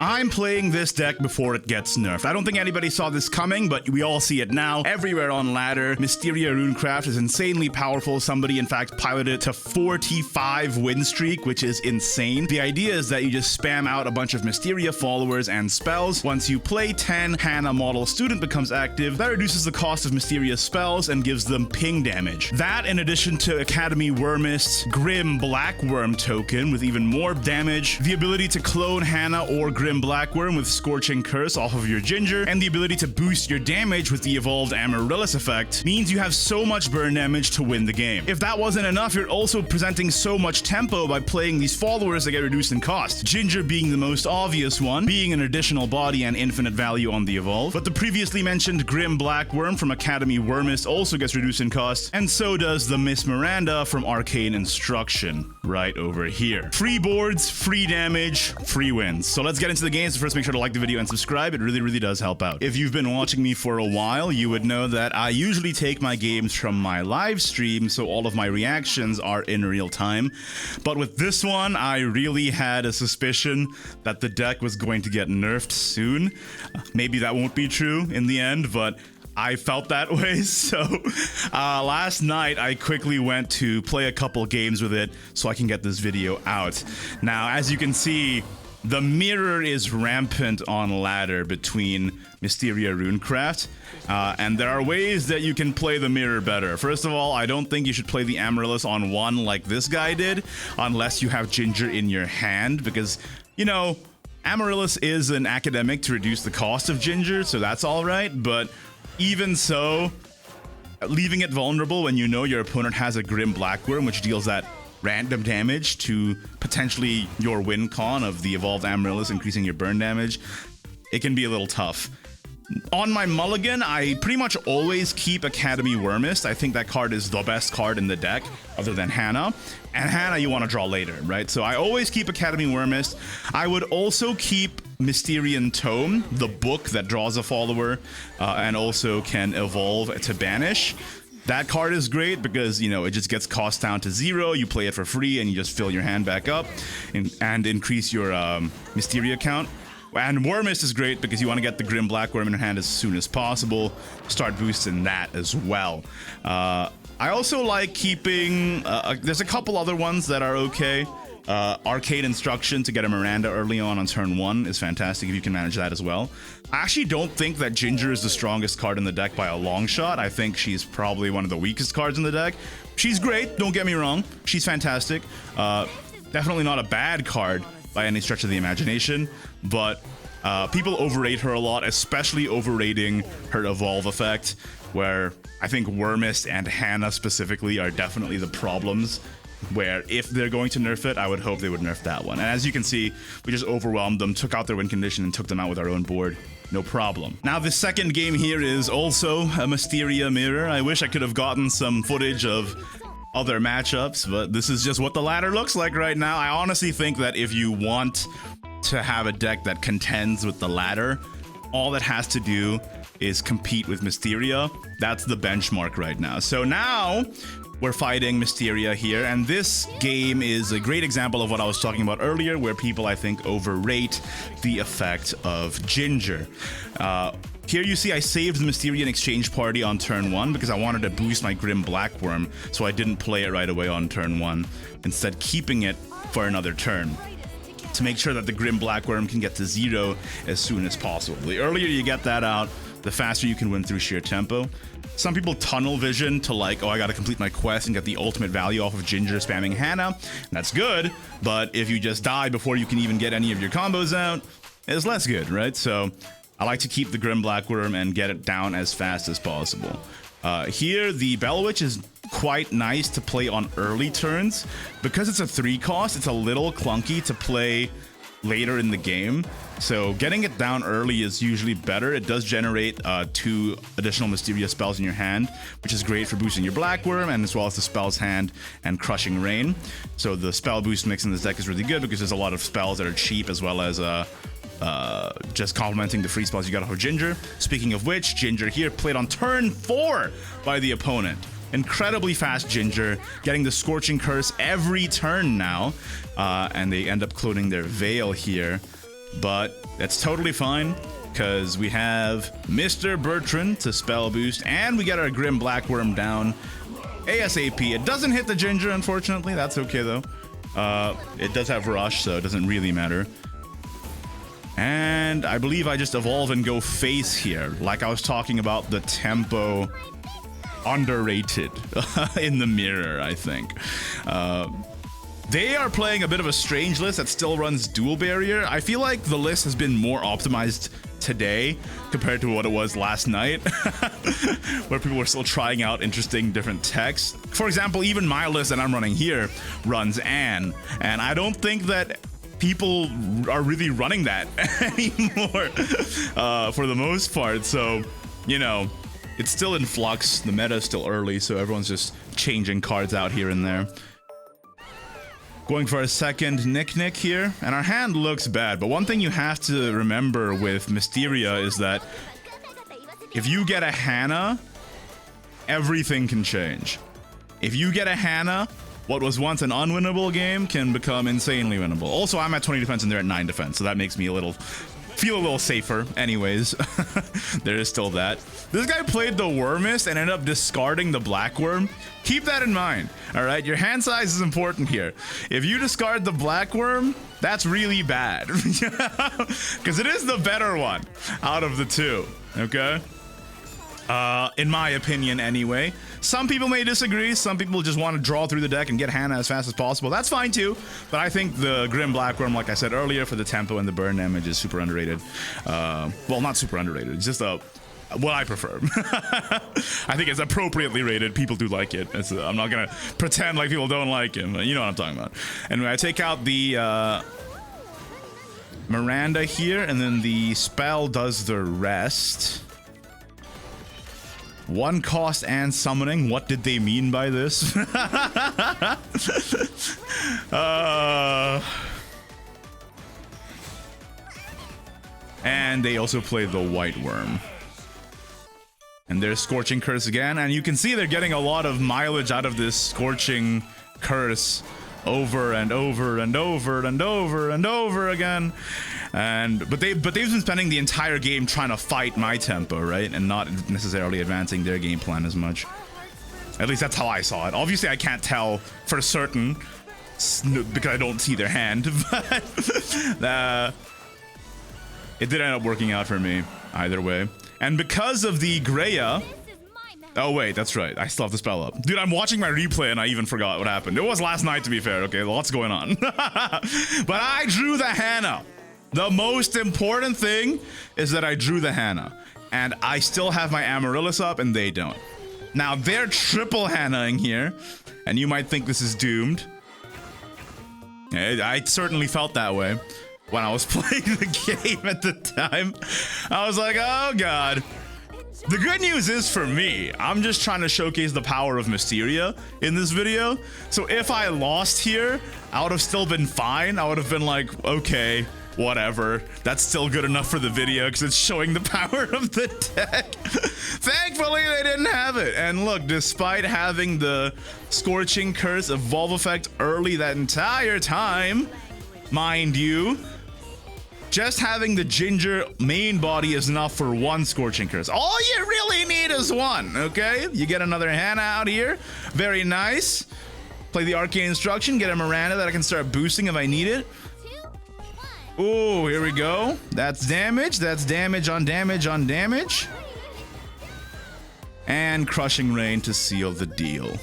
I'm playing this deck before it gets nerfed. I don't think anybody saw this coming, but we all see it now. Everywhere on ladder, Mysteria Runecraft is insanely powerful. Somebody, in fact, piloted it to 45 win streak, which is insane. The idea is that you just spam out a bunch of Mysteria followers and spells. Once you play 10, Hannah Model Student becomes active. That reduces the cost of Mysteria spells and gives them ping damage. That, in addition to Academy Wormist's Grim Blackworm token with even more damage, the ability to clone Hannah or Grim Blackworm with Scorching Curse off of your Ginger, and the ability to boost your damage with the evolved Amaryllis effect means you have so much burn damage to win the game. If that wasn't enough, you're also presenting so much tempo by playing these followers that get reduced in cost. Ginger being the most obvious one, being an additional body and infinite value on the evolve, but the previously mentioned Grim Blackworm from Academy Wormist also gets reduced in cost, and so does the Miss Miranda from Arcane Instruction, right over here. Free boards, free damage, free wins. So let's get into the games. First, make sure to like the video and subscribe. It really does help out. If you've been watching me for a while, you would know that I usually take my games from my live stream, so all of my reactions are in real time. But with this one, I really had a suspicion that the deck was going to get nerfed soon. Maybe that won't be true in the end, but I felt that way. So last night I quickly went to play a couple games with it so I can get this video out. Now, as you can see, the mirror is rampant on ladder between Mysteria Runecraft, and there are ways that you can play the mirror better. First of all, I don't think you should play the Amaryllis on one like this guy did, unless you have Ginger in your hand, because, you know, Amaryllis is an academic to reduce the cost of Ginger, so that's alright, but even so, leaving it vulnerable when you know your opponent has a Grim Blackworm, which deals that random damage to potentially your win con of the evolved Amaryllis, increasing your burn damage, it can be a little tough. On my mulligan, I pretty much always keep Academy Wormist. I think that card is the best card in the deck, other than Hannah. And Hannah you want to draw later, right? So I always keep Academy Wormist. I would also keep Mysterian Tome, the book that draws a follower, and also can evolve to banish. That card is great because, you know, it just gets cost down to 0, you play it for free, and you just fill your hand back up and increase your Mysteria count. And Wormist is great because you want to get the Grim Blackworm in your hand as soon as possible, start boosting that as well. I also like keeping, there's a couple other ones that are okay. Arcade Instruction to get a Miranda early on turn 1 is fantastic if you can manage that as well. I actually don't think that Ginger is the strongest card in the deck by a long shot. I think she's probably one of the weakest cards in the deck. She's great, don't get me wrong. She's fantastic. Definitely not a bad card by any stretch of the imagination, but people overrate her a lot, especially overrating her evolve effect, where I think Wormist and Hannah specifically are definitely the problems, where if they're going to nerf it, I would hope they would nerf that one. And as you can see, we just overwhelmed them, took out their win condition, and took them out with our own board. No problem. Now, the second game here is also a Mysteria mirror. I wish I could have gotten some footage of other matchups, but this is just what the ladder looks like right now. I honestly think that if you want to have a deck that contends with the ladder, all that has to do is compete with Mysteria. That's the benchmark right now. So now we're fighting Mysteria here, and this game is a great example of what I was talking about earlier, where people, I think, overrate the effect of Ginger. Here you see I saved the Mysterian Exchange Party on turn 1 because I wanted to boost my Grim Blackworm, so I didn't play it right away on turn 1, instead keeping it for another turn, to make sure that the Grim Blackworm can get to 0 as soon as possible. The earlier you get that out, the faster you can win through sheer tempo. Some people tunnel vision to like, oh, I gotta complete my quest and get the ultimate value off of Ginger spamming Hannah. And that's good, but if you just die before you can even get any of your combos out, it's less good, right? So I like to keep the Grim Blackworm and get it down as fast as possible. Here, the Bell Witch is quite nice to play on early turns. Because it's a 3 cost, it's a little clunky to play later in the game. So getting it down early is usually better. It does generate 2 additional Mysteria spells in your hand, which is great for boosting your Blackworm, and as well as the Spell's Hand and Crushing Rain. So the spell boost mix in this deck is really good because there's a lot of spells that are cheap, as well as just complementing the free spells you got off of Ginger. Speaking of which, Ginger here played on turn 4 by the opponent. Incredibly fast Ginger, getting the Scorching Curse every turn now, and they end up cloning their Veil here. But That's totally fine, because we have Mr. Bertrand to spell boost, and we get our Grim Blackworm down ASAP. It doesn't hit the Ginger, unfortunately. That's okay, though. It does have Rush, so it doesn't really matter. And I believe I just evolve and go face here. Like I was talking about the tempo underrated in the mirror, I think. They are playing a bit of a strange list that still runs dual barrier. I feel like the list has been more optimized today compared to what it was last night, where people were still trying out interesting different techs. For example, even my list that I'm running here runs Anne, and I don't think that people are really running that anymore for the most part. So, you know, it's still in flux. The meta is still early, so everyone's just changing cards out here and there. Going for a second Nick here, and our hand looks bad, but one thing you have to remember with Mysteria is that if you get a Hannah, everything can change. If you get a Hannah, what was once an unwinnable game can become insanely winnable. Also, I'm at 20 defense and they're at 9 defense, so that makes me feel a little safer. Anyways, there is still that. This guy played the Wormist and ended up discarding the Blackworm. Keep that in mind, all right? Your hand size is important here. If you discard the Blackworm, that's really bad, because it is the better one out of the two, okay? In my opinion, anyway. Some people may disagree. Some people just want to draw through the deck and get Hannah as fast as possible. That's fine too. But I think the Grim Blackworm, like I said earlier, for the tempo and the burn damage is super underrated. Well, not super underrated. It's just what I prefer. I think it's appropriately rated. People do like it. I'm not gonna pretend like people don't like him. You know what I'm talking about. Anyway, I take out the Miranda here, and then the spell does the rest. One cost and summoning. What did they mean by this? And they also play the White Worm. And there's Scorching Curse again, and you can see they're getting a lot of mileage out of this Scorching Curse over and over and over and over and over again. But they've been spending the entire game trying to fight my tempo, right? And not necessarily advancing their game plan as much. At least that's how I saw it. Obviously, I can't tell for certain because I don't see their hand, but it did end up working out for me either way. And because of the Greya... Oh wait, that's right. I still have the spell up. Dude, I'm watching my replay and I even forgot what happened. It was last night, to be fair. Okay, lots going on. But I drew the Hannah. The most important thing is that I drew the Hannah. And I still have my Amaryllis up and they don't. Now, they're triple Hannah-ing here. And you might think this is doomed. I certainly felt that way when I was playing the game at the time. I was like, oh god. The good news is for me, I'm just trying to showcase the power of Mysteria in this video. So if I lost here, I would have still been fine. I would have been like, okay, whatever. That's still good enough for the video because it's showing the power of the deck. Thankfully, they didn't have it. And look, despite having the Scorching Curse Evolve effect early that entire time, mind you, just having the Ginger main body is enough for one Scorching Curse. All you really need is one, okay? You get another Hannah out here. Very nice. Play the Arcane Instruction, get a Miranda that I can start boosting if I need it. Oh, here we go. That's damage. That's damage on damage on damage. And Crushing Rain to seal the deal.